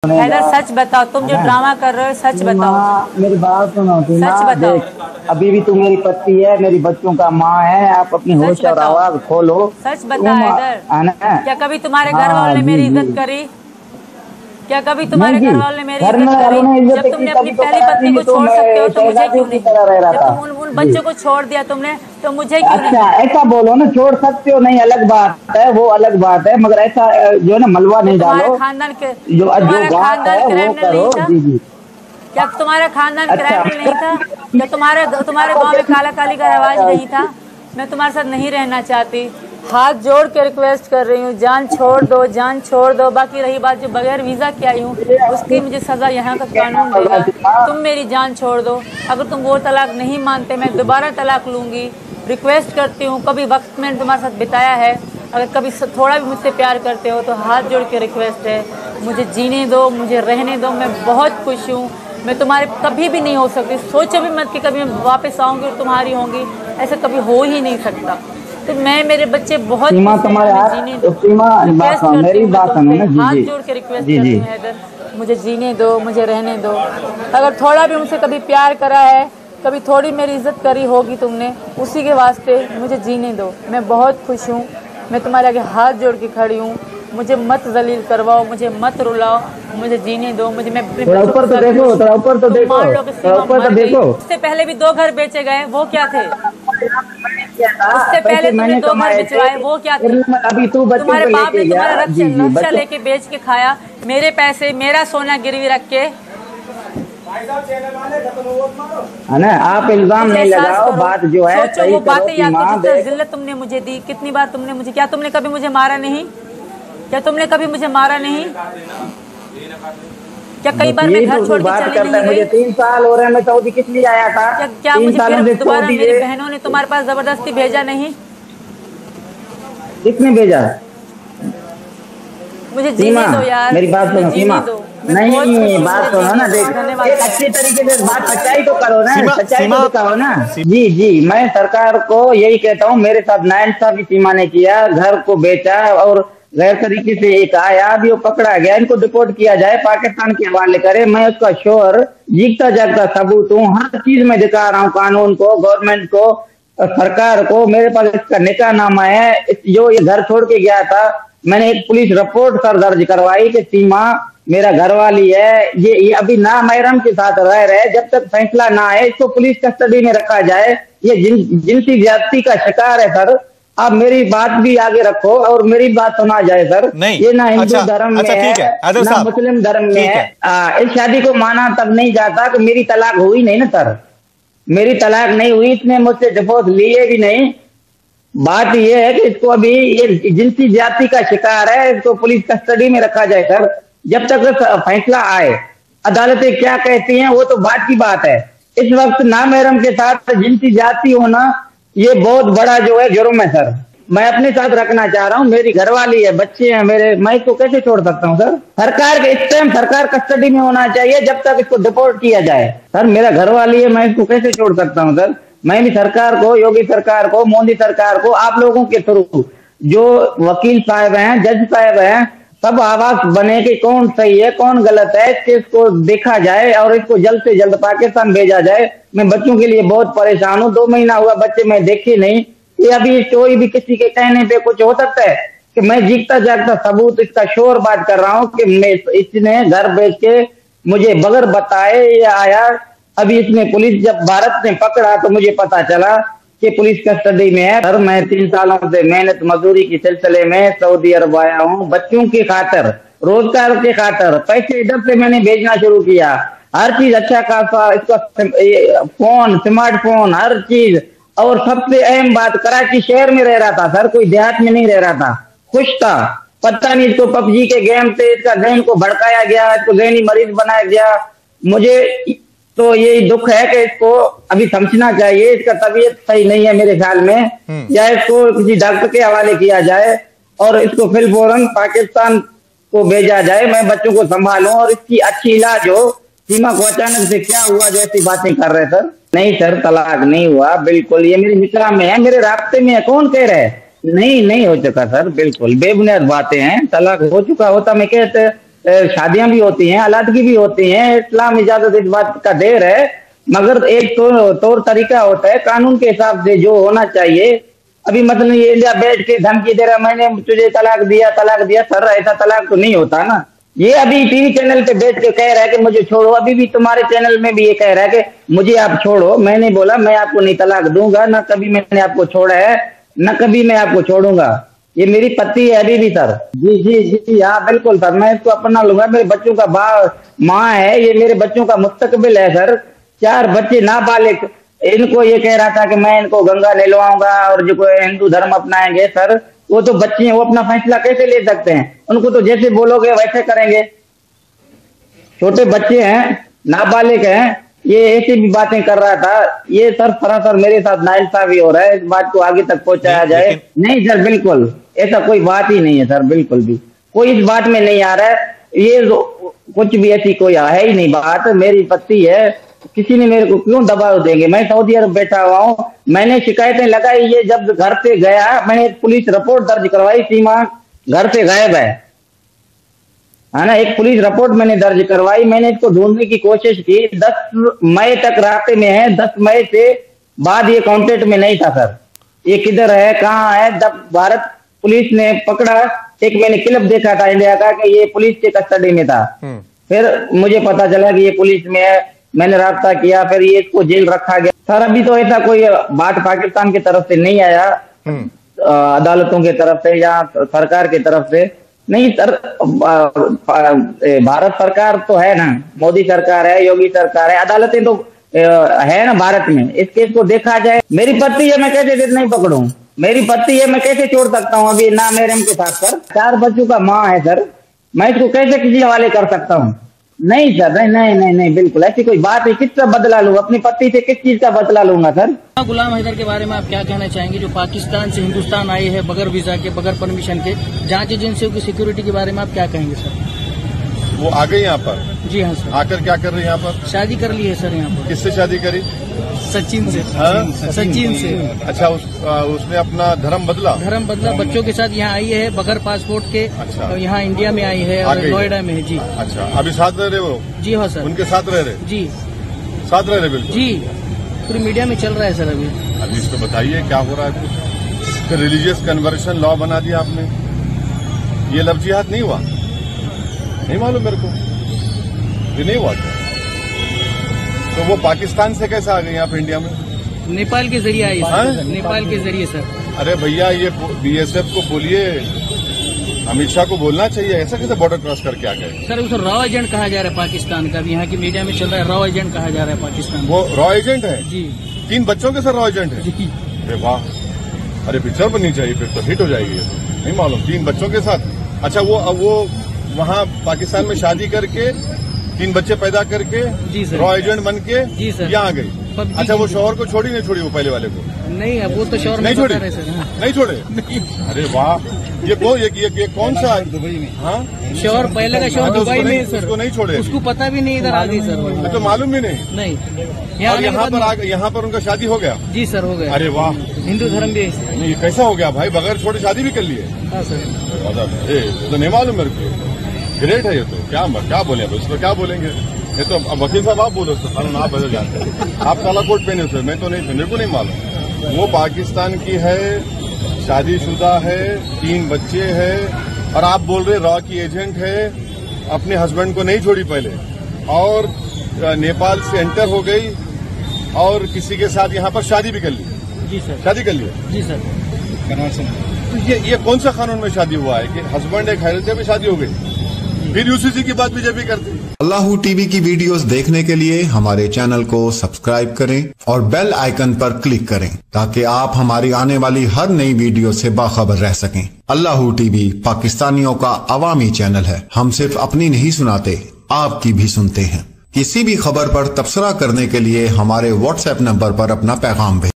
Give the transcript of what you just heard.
हैदर सच बताओ, तुम जो ड्रामा कर रहे हो सच बताओ। मेरी बात सुनो सच बताओ। अभी भी तू मेरी पत्नी है, मेरी बच्चों का माँ है। आप अपनी होश और आवाज खोलो। सच बता हैदर, क्या कभी तुम्हारे घर हाँ वालों ने जी मेरी जी। इज्जत करी? क्या कभी नहीं तुम्हारे जी, घर वालों ने मेरी घर में इज्जत वालों ने करी? इज्जत जब की तुमने अपनी तभी तो पहली करा पत्नी थी। को तो छोड़ सकते हो मैं तो मुझे क्यों शहजादियों की नहीं? तरह रह रहा जब था तुम उन जी। बच्चों को छोड़ दिया तुमने तो मुझे क्यों नहीं? अच्छा ऐसा बोलो ना, छोड़ सकते हो नहीं अलग बात है, वो अलग बात है, मगर ऐसा जो है ना मलबा क्या नहीं तुम्हारा डालो। खानदान के जो तुम्हारा बात खानदान है वो क्रिमिनल नहीं करो था? जी जी। क्या तुम्हारा खानदान अच्छा क्रिमिनल नहीं था? क्या तुम्हारे गांव में काला काली का रवाज नहीं था? मैं तुम्हारे साथ नहीं रहना चाहती। हाथ जोड़ के रिक्वेस्ट कर रही हूँ, जान छोड़ दो, जान छोड़ दो। बाकी रही बात जो बगैर वीज़ा की आई हूँ उसकी मुझे सज़ा यहाँ का कानून देगा। तुम मेरी जान छोड़ दो। अगर तुम वो तलाक नहीं मानते मैं दोबारा तलाक लूँगी। रिक्वेस्ट करती हूँ, कभी वक्त मैंने तुम्हारे साथ बिताया है, अगर कभी थोड़ा भी मुझसे प्यार करते हो तो हाथ जोड़ के रिक्वेस्ट है, मुझे जीने दो, मुझे रहने दो। मैं बहुत खुश हूँ। मैं तुम्हारे कभी भी नहीं हो सकती। सोचो भी मत कि कभी मैं वापस आऊँगी और तुम्हारी होंगी, ऐसा कभी हो ही नहीं सकता। तो मैं मेरे बच्चे बहुत सीमा खुश हैं, तुम्हारे मुझे हाथ जीने दो। सीमा रिक्वेस्ट करती मेरी हूँ मैं बात सुनो तुमसे, ना जी हाथ जी। जोड़ के रिक्वेस्ट जी करती जी हूँ हैदर, मुझे जीने दो, मुझे रहने दो। अगर थोड़ा भी मुझसे कभी प्यार करा है, कभी थोड़ी मेरी इज्जत करी होगी तुमने, उसी के वास्ते मुझे जीने दो। मैं बहुत खुश हूँ। मैं तुम्हारे आगे हाथ जोड़ के खड़ी हूँ। मुझे मत जलील करवाओ, मुझे मत रुलाओ, मुझे जीने दो। मैं अपने थोड़ा बच्चों ऊपर के तो साथ देखो, खुश थोड़ा हूँ। ऊपर तो तुम देखो, मान लो कि थोड़ा सीमा ऊपर तो मर गई। देखो। उससे पहले भी 2 घर बेचे गए, वो क्या थे? उससे पहले पैसे तुमने मैंने 2 घर कमाए थे। बिचवाए, वो क्या थे? अभी तू बच्चों तुम्हारे को बाप ने लेके गया तुम्हारा जी जी रक्षा बच्चों। लेके बेच के खाया, मेरे पैसे मेरा सोना गिरवी रख के। है ना, आप इल्जाम कुछ नहीं एहसास लगाओ, करो, बात जो है सोचो सही वो करो बातें याद सीमा। करो जिस तरह देख जिल्लत तुमने मुझे दी। कितनी बार तुमने मुझे, क्या तुमने कभी मुझे मारा नहीं? क्या तुमने कभी मुझे मारा नहीं? क्या कई बार मैं यही घर तो तू छोड़ के बात चली करता नहीं है। गई? मुझे 3 साल हो रहे हैं, मैं सऊदी किस लिए आया था? क्या तीन मुझे फिर सालों से दोबारा सऊदी मेरी है। बहनों ने तुम्हारे पास जबरदस्ती भेजा नहीं? किसने भेजा? मुझे सीमा जीने दो यार, मेरी बात मुझे सुनो सीमा। जीने दो। मैं बहुत खुश नहीं हूँ, बात मुझे सुनो जीने ना, दो। देख धन्यवाद। एक अच्छी तरीके से बात, सच्चाई तो करो ना, सीमा सच्चाई तो सीमा दिखाओ ना। सी, जी जी, मैं सरकार को यही कहता हूँ, मेरे साथ नाइंसाफी सीमा ने किया, घर को बेचा और गैर तरीके से एक आया, अभी वो पकड़ा गया, इनको डिपोर्ट किया जाए, पाकिस्तान के हवाले करे। मैं उसका श्योर जीता जागता सबूत हूँ, हर चीज में दिखा रहा हूँ, कानून को, गवर्नमेंट को, सरकार को। मेरे पास इसका निकाहनामा है। जो ये घर छोड़ के गया था, मैंने एक पुलिस रिपोर्ट सर दर्ज करवाई कि सीमा मेरा घरवाली है, ये अभी ना महरम के साथ रह रहे। जब तक फैसला ना आए इसको पुलिस कस्टडी में रखा जाए। ये जिनसी ज्यादती का शिकार है सर। आप मेरी बात भी आगे रखो और मेरी बात सुना जाए सर। नहीं। ये ना हिंदू अच्छा धर्म में अच्छा ठीक है है आदिल ना साहब, मुस्लिम धर्म में ठीक है। है। इस शादी को माना तब नहीं जाता कि मेरी तलाक हुई नहीं ना सर। मेरी तलाक नहीं हुई, इसने मुझसे डिवोर्स लिए भी नहीं। बात यह है कि इसको अभी ये जिनसी जाति का शिकार है, इसको पुलिस कस्टडी में रखा जाए सर, जब तक फैसला आए। अदालतें क्या कहती हैं वो तो बात की बात है। इस वक्त नामहरम के साथ जिनसी जाति होना ये बहुत बड़ा जो है जुर्म है सर। मैं अपने साथ रखना चाह रहा हूँ, मेरी घरवाली है, बच्चे हैं मेरे, मैं इसको कैसे छोड़ सकता हूँ सर? सरकार के इस टाइम सरकार कस्टडी में होना चाहिए जब तक इसको डिपोर्ट किया जाए सर। मेरा घरवाली है, मैं इसको कैसे छोड़ सकता हूँ सर? मैं भी सरकार को, योगी सरकार को, मोदी सरकार को, आप लोगों के थ्रू जो वकील साहब हैं, जज साहब हैं, सब आवाज बने कि कौन सही है कौन गलत है, इस केस को देखा जाए और इसको जल्द से जल्द पाकिस्तान भेजा जाए। मैं बच्चों के लिए बहुत परेशान हूँ, 2 महीना हुआ बच्चे मैं देखे नहीं। ये अभी कोई भी किसी के कहने पे कुछ हो सकता है कि मैं जीता जागता सबूत इसका शोर बात कर रहा हूँ कि मैं इसने घर बेच के मुझे बगैर बताए ये आया। अभी इसने पुलिस जब भारत ने पकड़ा तो मुझे पता चला कि पुलिस कस्टडी में है। सर मैं 3 सालों से मेहनत मजदूरी के सिलसिले में सऊदी अरब आया हूँ, बच्चों की खातर, रोजगार के खातर, पैसे इधर से मैंने भेजना शुरू किया। हर चीज अच्छा खासा, इसका फोन, स्मार्टफोन, हर चीज। और सबसे अहम बात, कराची शहर में रह रहा था सर, कोई देहात में नहीं रह रहा था, खुश था। पता नहीं इसको पबजी के गेम से इसका जहन को भड़काया गया, इसको जहनी मरीज बनाया गया। मुझे तो ये दुख है कि इसको अभी समझना चाहिए, इसका तबीयत सही नहीं है मेरे ख्याल में, या इसको किसी डॉक्टर के हवाले किया जाए और इसको फिर फौरन पाकिस्तान को भेजा जाए। मैं बच्चों को संभालूं और इसकी अच्छी इलाज हो। सीमा को अचानक से क्या हुआ जैसी बातें कर रहे सर? नहीं सर, तलाक नहीं हुआ बिल्कुल, ये मेरी निकाह में है, मेरे रास्ते में है। कौन कह रहे? नहीं हो चुका सर, बिल्कुल बेबुनियाद बातें हैं। तलाक हो चुका होता मैं कहते शादियां भी होती हैं, अलादगी भी होती हैं, इस्लाम इजाजत इस बात का दे रहा है, मगर एक तौर तरीका होता है, कानून के हिसाब से जो होना चाहिए। अभी मतलब ये इंडिया बैठ के धमकी दे रहा, मैंने तुझे तलाक दिया सर, ऐसा तलाक तो नहीं होता ना। ये अभी टीवी चैनल पे बैठ के कह रहा है कि मुझे छोड़ो, अभी भी तुम्हारे चैनल में भी ये कह रहा है कि मुझे आप छोड़ो। मैंने बोला मैं आपको नहीं तलाक दूंगा, ना कभी मैंने आपको छोड़ा है, न कभी मैं आपको छोड़ूंगा। ये मेरी पति है अभी भी सर। जी जी जी हाँ बिल्कुल सर, मैं इसको अपना लूंगा। मेरे बच्चों का माँ है, ये मेरे बच्चों का मुस्तकबिल है सर। 4 बच्चे नाबालिग, इनको ये कह रहा था कि मैं इनको गंगा नहलवाऊंगा और जो कोई हिंदू धर्म अपनाएंगे। सर वो तो बच्चे हैं, वो अपना फैसला कैसे ले सकते हैं? उनको तो जैसे बोलोगे वैसे करेंगे। छोटे बच्चे हैं, नाबालिग हैं, ये ऐसी भी बातें कर रहा था। ये सर सरासर मेरे साथ नाइंसाफी हो रहा है, इस बात को आगे तक पहुंचाया जाए। नहीं सर बिल्कुल ऐसा कोई बात ही नहीं है सर, बिल्कुल भी कोई इस बात में नहीं आ रहा है। ये कुछ भी ऐसी कोई है ही नहीं बात। मेरी पत्नी है, किसी ने मेरे को क्यों दबाव देंगे? मैं सऊदी अरब बैठा हुआ हूँ, मैंने शिकायतें लगाई। ये जब घर से गया, मैंने पुलिस रिपोर्ट दर्ज करवाई, सीमा घर से गायब है ना। एक पुलिस रिपोर्ट मैंने दर्ज करवाई, मैंने इसको ढूंढने की कोशिश की। 10 मई तक रास्ते में है, 10 मई से बाद ये कांटेक्ट में नहीं था सर। ये किधर है, कहाँ है? जब भारत पुलिस ने पकड़ा, एक मैंने क्लिप देखा था इंडिया का कि ये पुलिस के कस्टडी में था। फिर मुझे पता चला कि ये पुलिस में है, मैंने राब्ता किया, फिर ये इसको जेल रखा गया। सर अभी तो ऐसा कोई बात पाकिस्तान की तरफ से नहीं आया, अदालतों की तरफ से या सरकार की तरफ से नहीं सर। भारत सरकार तो है ना, मोदी सरकार है, योगी सरकार है, अदालतें तो है ना भारत में। इस केस को देखा जाए, मेरी पत्नी है, मैं कैसे नहीं पकड़ूं? मेरी पत्नी है, मैं कैसे छोड़ सकता हूँ अभी ना मेरे के साथ सर? 4 बच्चों का माँ है सर, मैं इसको कैसे किसी हवाले कर सकता हूँ? नहीं सर, नहीं बिल्कुल ऐसी कोई बात है। किसका बदला लूंगा? अपनी पत्नी से किस चीज का बदला लूंगा सर? गुलाम हैदर के बारे में आप क्या कहना चाहेंगे, जो पाकिस्तान से हिंदुस्तान आए हैं बगैर वीजा के, बगैर परमिशन के? जांच एजेंसियों की सिक्योरिटी के बारे में आप क्या कहेंगे सर? वो आ गए यहाँ पर? जी हाँ सर। आकर क्या कर रहे हैं यहाँ पर? शादी कर ली है सर यहाँ पर। किससे शादी करी? सचिन से। सचिन से। अच्छा, उसने अपना धर्म बदला? बच्चों के साथ यहाँ आई है बगैर पासपोर्ट के। अच्छा। यहाँ इंडिया में आई है और नोएडा में है जी। अच्छा, अभी साथ रह रहे वो? जी हाँ सर। उनके साथ रह रहे? जी साथ रह रहे बिल्कुल जी, पूरी मीडिया में चल रहा है सर अभी। इसको बताइए क्या हो रहा है कुछ? फिर रिलीजियस कन्वर्शन लॉ बना दिया आपने, ये लव जिहाद नहीं हुआ? नहीं मालूम मेरे को, ये नहीं हुआ क्या? तो वो पाकिस्तान से कैसे आ गए यहाँ पे इंडिया में? नेपाल के जरिए आई सर। नेपाल के जरिए सर। अरे भैया, ये बीएसएफ को बोलिए, अमित शाह को बोलना चाहिए, ऐसा कैसे बॉर्डर क्रॉस करके आ गए? सर उसे रॉ एजेंट कहा जा रहा है पाकिस्तान का, भी यहाँ की मीडिया में चल रहा है, रॉ एजेंट कहा जा रहा है पाकिस्तान। वो रॉ एजेंट है जी? 3 बच्चों के सर रॉ एजेंट है जी। अरे वाह, अरे पिक्चर बननी चाहिए, फिर तो हिट हो जाएगी। ये तो नहीं मालूम, 3 बच्चों के साथ। अच्छा, वो वहाँ पाकिस्तान में शादी करके 3 बच्चे पैदा करके रॉ एजेंट बन के यहाँ आ गई। अच्छा, वो शौहर को छोड़ी नहीं छोड़ी? वो पहले वाले को नहीं, वो तो शौहर नहीं छोड़ी। नहीं छोड़े? अरे वाह, ये कौन सा? दुबई में। हाँ, शौहर पहले का शौहर दुबई में सर। उसको नहीं छोड़े? उसको पता भी नहीं इधर आ गई सर। तो मालूम भी नहीं? नहीं। यहाँ पर उनका शादी हो गया? जी सर, हो गया। अरे वाह, हिंदू धर्म भी नहीं कैसा हो गया भाई? बगैर छोड़े शादी भी कर लिए? हाँ सर। तो नहीं मालूम मेरे को। ग्रेट है ये तो। क्या बोले अब इसको? क्या बोलेंगे? ये तो अब वकील साहब आप बोलो, कानून आप बदल जानते हैं। आप काला कोट पहने सर, मैं तो नहीं, मेरे को नहीं मालूम। वो पाकिस्तान की है, शादीशुदा है, 3 बच्चे हैं, और आप बोल रहे रॉ की एजेंट है, अपने हस्बैंड को नहीं छोड़ी पहले, और नेपाल से एंटर हो गई और किसी के साथ यहाँ पर शादी भी कर ली? जी सर। शादी कर ली? जी सर। तो ये कौन सा कानून में शादी हुआ है कि हस्बैंड एक हैरत से भी शादी हो गई? फिर यूसीसी की बात बीजेपी करती। अल्लाहू टीवी की वीडियोस देखने के लिए हमारे चैनल को सब्सक्राइब करें और बेल आइकन पर क्लिक करें ताकि आप हमारी आने वाली हर नई वीडियो से बाखबर रह सकें। अल्लाहू टीवी पाकिस्तानियों का अवामी चैनल है। हम सिर्फ अपनी नहीं सुनाते, आपकी भी सुनते हैं। किसी भी खबर पर तबसरा करने के लिए हमारे व्हाट्सएप नंबर पर अपना पैगाम भेजें।